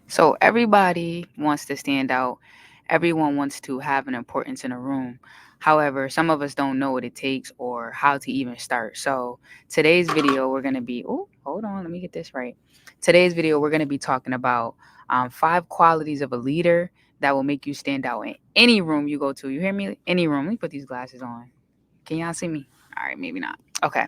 So everybody wants to stand out. Everyone wants to have an importance in a room. However, some of us don't know what it takes or how to even start. So today's video, we're going to be, oh, hold on, let me get this right. Today's video, we're going to be talking about 5 qualities of a leader that will make you stand out in any room you go to. You hear me? Any room. Let me put these glasses on. Can y'all see me? All right, maybe not. Okay.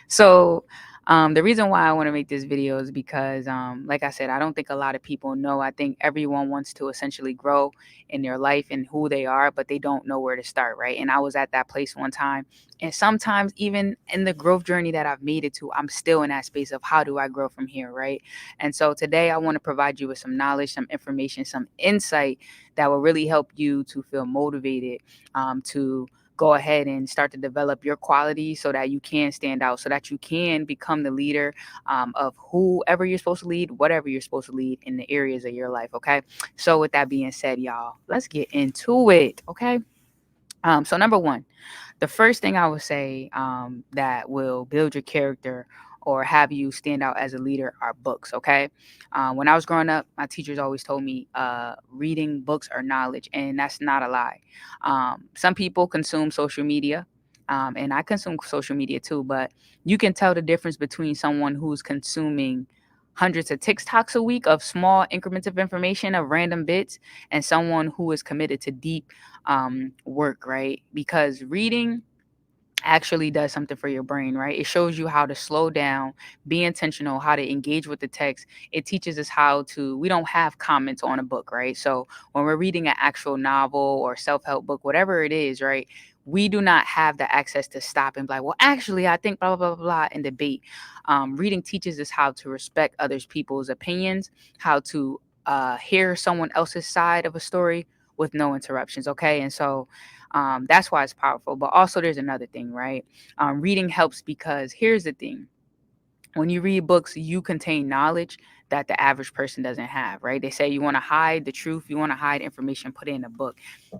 So the reason why I want to make this video is because, like I said, I don't think a lot of people know. I think everyone wants to essentially grow in their life and who they are, but they don't know where to start, right? And I was at that place one time. And sometimes, even in the growth journey that I've made it to, I'm still in that space of how do I grow from here, right? And so today I want to provide you with some knowledge, some information, some insight that will really help you to feel motivated to go ahead and start to develop your qualities so that you can stand out, so that you can become the leader of whoever you're supposed to lead, whatever you're supposed to lead in the areas of your life. Okay. So, with that being said, y'all, let's get into it. Okay. So, number one, the first thing I would say that will build your character or have you stand out as a leader are books. Okay. When I was growing up, my teachers always told me reading books are knowledge, and that's not a lie. Some people consume social media. And I consume social media too, but you can tell the difference between someone who's consuming hundreds of TikToks a week of small increments of information, of random bits, and someone who is committed to deep work, right? Because reading actually does something for your brain, right? It shows you how to slow down, be intentional, how to engage with the text. It teaches us how to, we don't have comments on a book, right? So when we're reading an actual novel or self help book, whatever it is, right? We do not have the access to stop and be like, well, actually, I think blah, blah, blah, blah, and debate. Reading teaches us how to respect others' people's opinions, how to hear someone else's side of a story with no interruptions, okay? And so that's why it's powerful. But also, there's another thing, right? Reading helps because here's the thing: when you read books, you contain knowledge that the average person doesn't have, right? They say you want to hide the truth, you want to hide information, put it in a book.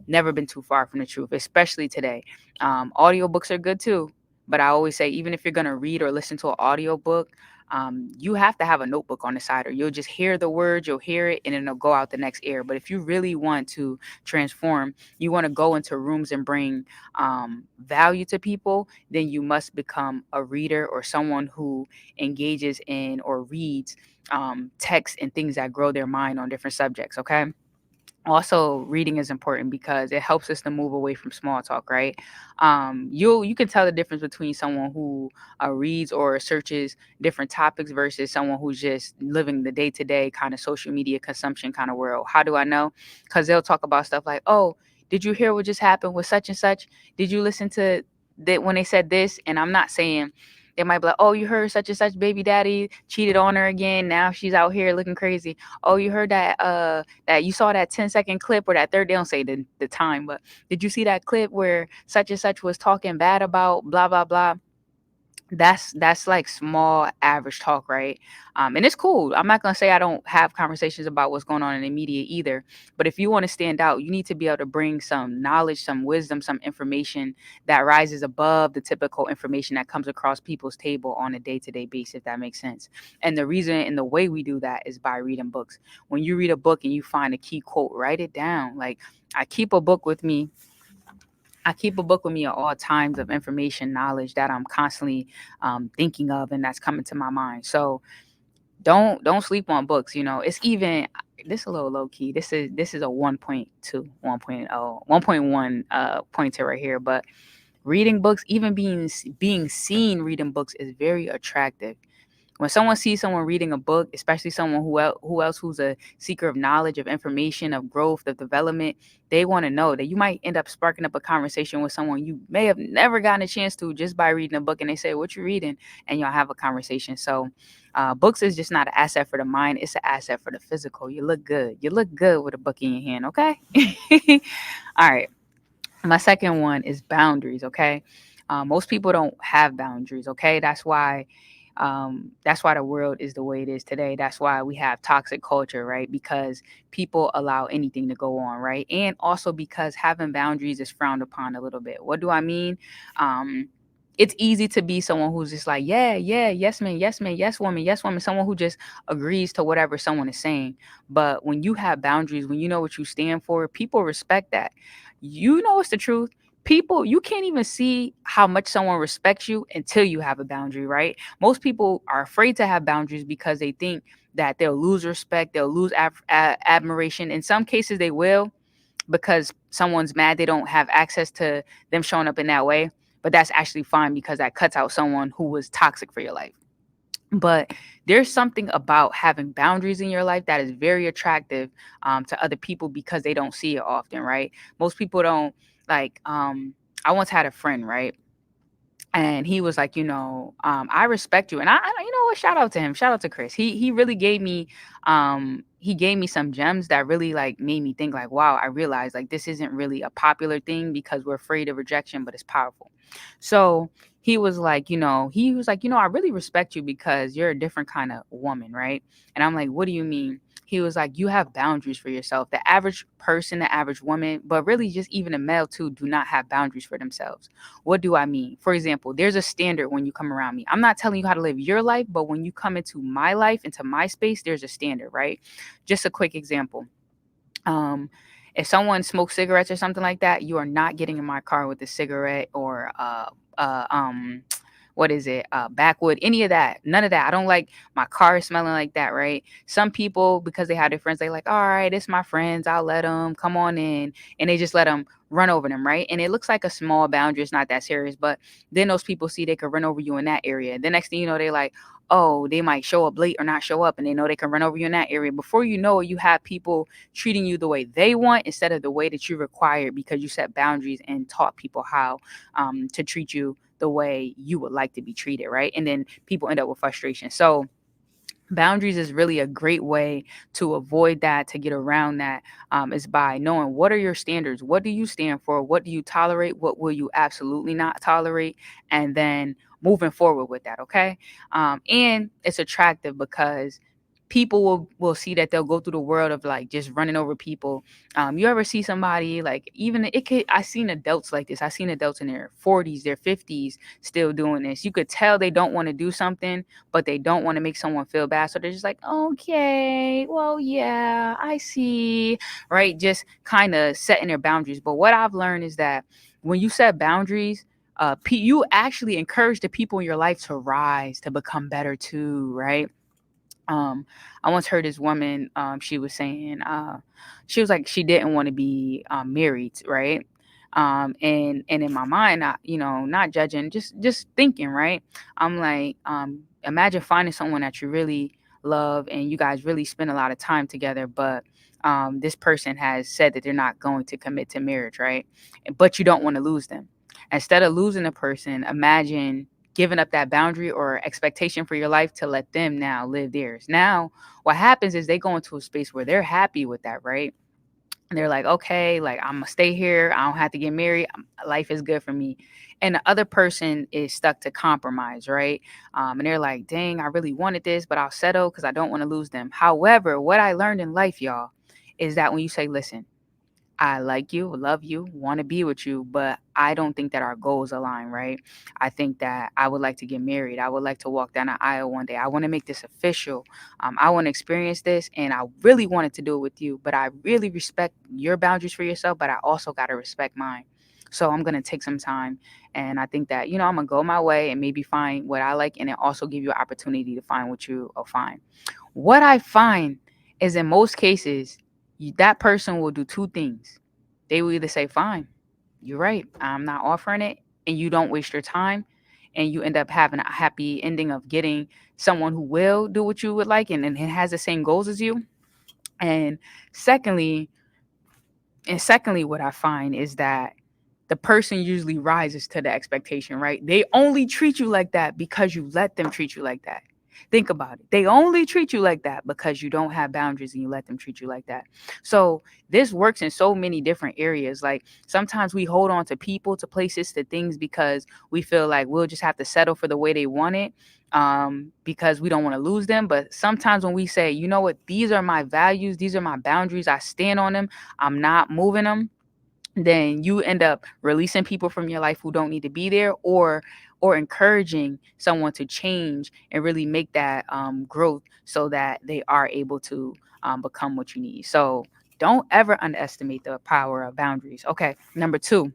Never been too far from the truth, especially today. Audiobooks are good too, but I always say, even if you're going to read or listen to an audiobook, you have to have a notebook on the side, or you'll just hear the words, you'll hear it, and then it'll go out the next ear. But if you really want to transform, you want to go into rooms and bring value to people, then you must become a reader or someone who engages in or reads texts and things that grow their mind on different subjects. Okay. Also, reading is important because it helps us to move away from small talk, right? You can tell the difference between someone who reads or searches different topics versus someone who's just living the day to day kind of social media consumption kind of world. How do I know? Because they'll talk about stuff like, oh, did you hear what just happened with such and such? Did you listen to that when they said this? And I'm not saying, they might be like, oh, you heard such and such baby daddy cheated on her again. Now she's out here looking crazy. Oh, you heard that you saw that 10-second clip or that third, they don't say the time, but did you see that clip where such and such was talking bad about blah blah blah? That's like small average talk, right? And it's cool. I'm not gonna say I don't have conversations about what's going on in the media either, but if you want to stand out, you need to be able to bring some knowledge, some wisdom, some information that rises above the typical information that comes across people's table on a day-to-day basis, if that makes sense. And the reason and the way we do that is by reading books. When you read a book and you find a key quote, write it down. Like, I keep a book with me. I keep a book with me at all times of information, knowledge that I'm constantly thinking of, and that's coming to my mind. So don't sleep on books. You know, it's even this a little low key. This is a 1.2, 1.0, 1.1 pointer right here. But reading books, even being seen reading books, is very attractive. When someone sees someone reading a book, especially someone who's a seeker of knowledge, of information, of growth, of development, they want to know that you might end up sparking up a conversation with someone you may have never gotten a chance to just by reading a book, and they say, what you reading? And y'all have a conversation. So books is just not an asset for the mind, it's an asset for the physical. You look good with a book in your hand. Okay. All right. My second one is boundaries. Okay. Most people don't have boundaries. Okay. That's why the world is the way it is today. That's why we have toxic culture, right? Because people allow anything to go on, right? And also because having boundaries is frowned upon a little bit. What do I mean? um It's easy to be someone who's just like, yeah, yeah, yes man, yes woman, someone who just agrees to whatever someone is saying. But when you have boundaries, when you know what you stand for, people respect that. You know it's the truth. People, you can't even see how much someone respects you until you have a boundary, right? Most people are afraid to have boundaries because they think that they'll lose respect, they'll lose admiration. In some cases, they will, because someone's mad they don't have access to them showing up in that way. But that's actually fine because that cuts out someone who was toxic for your life. But there's something about having boundaries in your life that is very attractive to other people because they don't see it often, right? Most people don't like. I once had a friend, right? And he was like, I respect you. And you know what? Shout out to him. Shout out to Chris. He really he gave me some gems that really like made me think like, wow, I realized like this isn't really a popular thing because we're afraid of rejection, but it's powerful. So he was like, I really respect you because you're a different kind of woman, right? And I'm like, what do you mean? He was like, you have boundaries for yourself. The average person, the average woman, but really just even a male too, do not have boundaries for themselves. What do I mean? For example, there's a standard when you come around me. I'm not telling you how to live your life, but when you come into my life, into my space, there's a standard, right? Just a quick example. Um, if someone smokes cigarettes or something like that, you are not getting in my car with a cigarette or uh, um, what is it, backwood, any of that, none of that. I don't like my car smelling like that, right? Some people, because they have their friends, they like, all right, it's my friends, I'll let them come on in, and they just let them run over them, right? And it looks like a small boundary, it's not that serious, but then those people see they could run over you in that area. The next thing you know, they like, oh, they might show up late or not show up, and they know they can run over you in that area. Before you know it, you have people treating you the way they want instead of the way that you require, because you set boundaries and taught people how to treat you the way you would like to be treated, right? And then people end up with frustration. So boundaries is really a great way to avoid that, to get around that, is by knowing what are your standards, what do you stand for, what do you tolerate, what will you absolutely not tolerate, and then moving forward with that. Okay. And it's attractive because people will see that they'll go through the world of like just running over people. You ever see somebody like, even it could, I seen adults like this, I seen adults in their 40s, their 50s still doing this. You could tell they don't want to do something, but they don't want to make someone feel bad. So they're just like, okay, well, yeah, I see, right? Just kind of setting their boundaries. But what I've learned is that when you set boundaries, you actually encourage the people in your life to rise, to become better too, right? um I once heard this woman, she was saying, she was like she didn't want to be married, right? And in my mind, I, not judging, just thinking, right? I'm like, imagine finding someone that you really love and you guys really spend a lot of time together, but this person has said that they're not going to commit to marriage, right? But you don't want to lose them. Instead of losing a person, imagine giving up that boundary or expectation for your life to let them now live theirs. Now, what happens is they go into a space where they're happy with that, right? And they're like, okay, like I'm gonna stay here. I don't have to get married. Life is good for me. And the other person is stuck to compromise, right? And they're like, dang, I really wanted this, but I'll settle because I don't want to lose them. However, what I learned in life, y'all, is that when you say, listen, I like you, love you, want to be with you, but I don't think that our goals align, right? I think that I would like to get married. I would like to walk down the aisle one day. I want to make this official. I want to experience this, and I really wanted to do it with you, but I really respect your boundaries for yourself, but I also got to respect mine. So I'm going to take some time. And I think that, I'm going to go my way and maybe find what I like, and then also give you an opportunity to find what you will find. What I find is in most cases, that person will do two things. They will either say, fine, you're right, I'm not offering it, and you don't waste your time, and you end up having a happy ending of getting someone who will do what you would like and has the same goals as you. And secondly, what I find is that the person usually rises to the expectation, right? They only treat you like that because you let them treat you like that. Think about it. They only treat you like that because you don't have boundaries and you let them treat you like that. So this works in so many different areas. Like sometimes we hold on to people, to places, to things because we feel like we'll just have to settle for the way they want it, because we don't want to lose them. But sometimes when we say, you know what, these are my values, these are my boundaries, I stand on them, I'm not moving them, then you end up releasing people from your life who don't need to be there, or encouraging someone to change and really make that growth so that they are able to become what you need. So don't ever underestimate the power of boundaries. Okay, number two,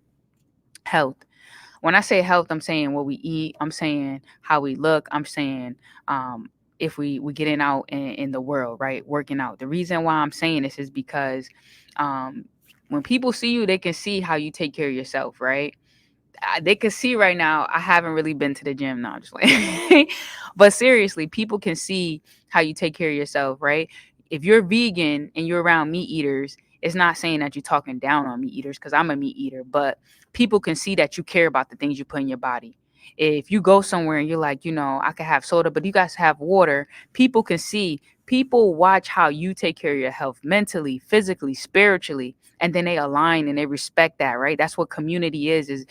health. When I say health, I'm saying what we eat. I'm saying how we look. I'm saying if we getting out in the world, right, working out. The reason why I'm saying this is because um, when people see you, they can see how you take care of yourself, right? They can see right now I haven't really been to the gym. No, I'm just like, but seriously, people can see how you take care of yourself, right? If you're vegan and you're around meat eaters, it's not saying that you're talking down on meat eaters because I'm a meat eater, but people can see that you care about the things you put in your body. If you go somewhere and you're like, I could have soda, but you guys have water, people can see. People watch how you take care of your health mentally, physically, spiritually, and then they align and they respect that, right? That's what community is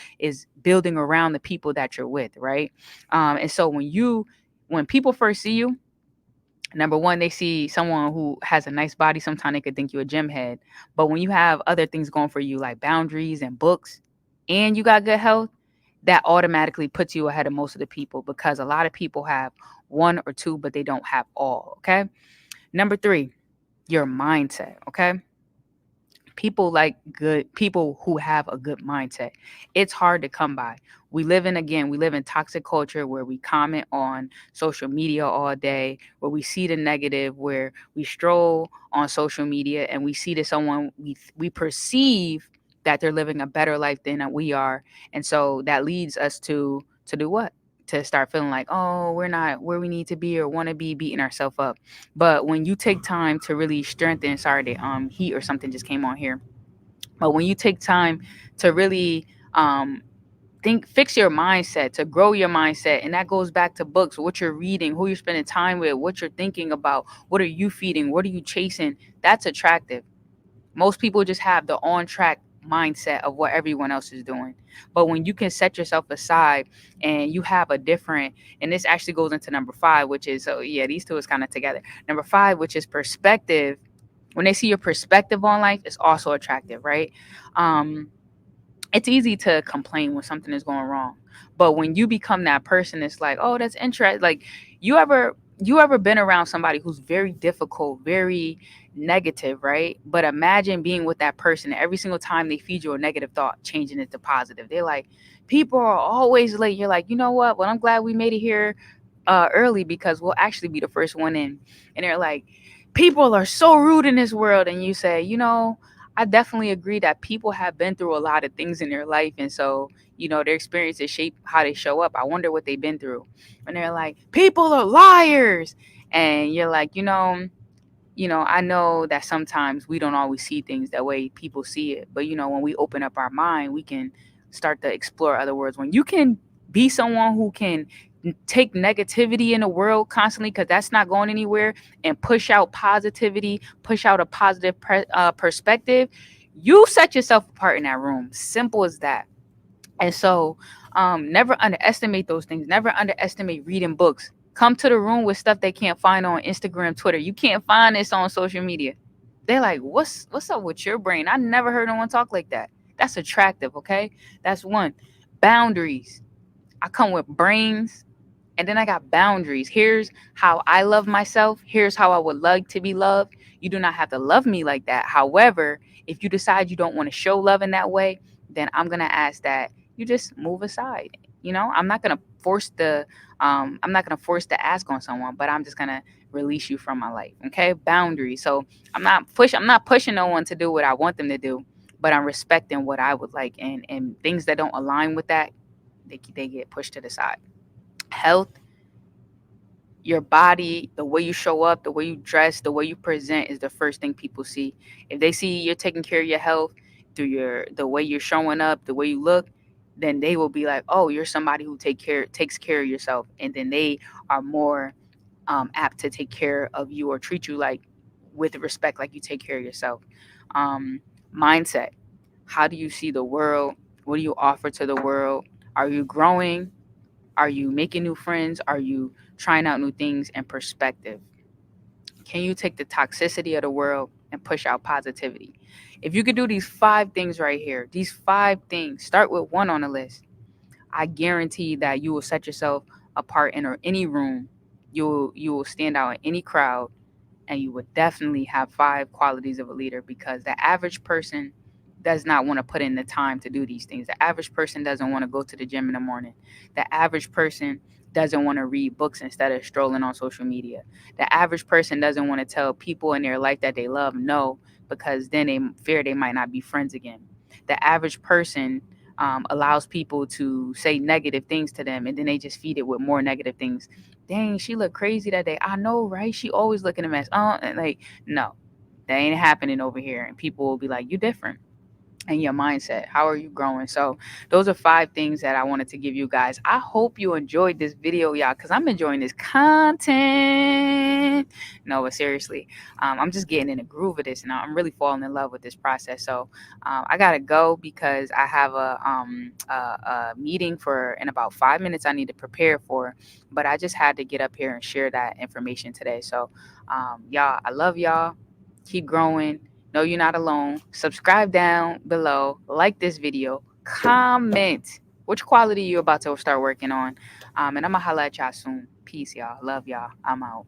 building around the people that you're with, right? And so when people first see you, number one, they see someone who has a nice body. Sometimes they could think you're a gym head. But when you have other things going for you, like boundaries and books, and you got good health, that automatically puts you ahead of most of the people because a lot of people have one or two, but they don't have all. Okay. Number three, your mindset. Okay. People like good people who have a good mindset. It's hard to come by. We live in toxic culture where we comment on social media all day, where we see the negative, where we stroll on social media and we see that someone we perceive that they're living a better life than we are. And so that leads us to do what? To start feeling like, oh, we're not where we need to be or want to be, beating ourselves up. But when you take time to really strengthen, sorry, the heat or something just came on here. But when you take time to really fix your mindset, to grow your mindset, and that goes back to books, what you're reading, who you're spending time with, what you're thinking about, what are you feeding, what are you chasing, that's attractive. Most people just have the on track mindset of what everyone else is doing. But when you can set yourself aside and you have a different, and this actually goes into number five, which is, so yeah, these two is kind of together. Number five, which is perspective. When they see your perspective on life, it's also attractive, right? Um, it's easy to complain when something is going wrong, but when you become that person, it's like, oh, that's interesting. Like, you ever been around somebody who's very difficult, very negative, right? But imagine being with that person every single time they feed you a negative thought, changing it to positive. They're like, people are always late. You're like, you know what, well, I'm glad we made it here early because we'll actually be the first one in. And they're like, people are so rude in this world. And you say, I definitely agree that people have been through a lot of things in their life. And so, their experiences shape how they show up. I wonder what they've been through. And they're like, people are liars. And you're like, I know that sometimes we don't always see things that way people see it. But, when we open up our mind, we can start to explore other worlds. When you can be someone who can take negativity in the world constantly, because that's not going anywhere, and push out positivity, push out a positive perspective, you set yourself apart in that room. Simple as that. And so, never underestimate those things. Never underestimate reading books. Come to the room with stuff they can't find on Instagram, Twitter. You can't find this on social media. They're like, what's up with your brain? I never heard no one talk like that. That's attractive, okay? That's one. Boundaries. I come with brains, and then I got boundaries. Here's how I love myself. Here's how I would like to be loved. You do not have to love me like that. However, if you decide you don't want to show love in that way, then I'm gonna ask that you just move aside. I'm not gonna force the ask on someone, but I'm just gonna release you from my life. Okay, boundaries. So I'm not pushing no one to do what I want them to do, but I'm respecting what I would like, and things that don't align with that, they get pushed to the side. Health, your body, the way you show up, the way you dress, the way you present is the first thing people see. If they see you're taking care of your health through the way you're showing up, the way you look, then they will be like, "Oh, you're somebody who takes care of yourself," and then they are more apt to take care of you or treat you like with respect, like you take care of yourself. Um, Mindset. How do you see the world? What do you offer to the world? Are you growing? Are you making new friends? Are you trying out new things and perspective? Can you take the toxicity of the world and push out positivity? If you could do these five things right here, these five things, start with one on the list. I guarantee that you will set yourself apart in any room. You will stand out in any crowd, and you would definitely have 5 qualities of a leader, because the average person does not want to put in the time to do these things. The average person doesn't want to go to the gym in the morning. The average person doesn't want to read books instead of strolling on social media. The average person doesn't want to tell people in their life that they love no, because then they fear they might not be friends again. The average person allows people to say negative things to them, and then they just feed it with more negative things. Dang, she looked crazy that day. I know, right? She always looking a mess. And like, no, that ain't happening over here. And people will be like, you different. And your mindset, how are you growing? So those are 5 things that I wanted to give you guys. I hope you enjoyed this video, y'all, because I'm enjoying this content. No, but seriously, I'm just getting in the groove of this, and I'm really falling in love with this process. So I gotta go because I have a meeting for in about 5 minutes I need to prepare for. But I just had to get up here and share that information today. So y'all, I love y'all. Keep growing. No, you're not alone. Subscribe down below. Like this video. Comment which quality you about to start working on. And I'm going to holla at y'all soon. Peace, y'all. Love y'all. I'm out.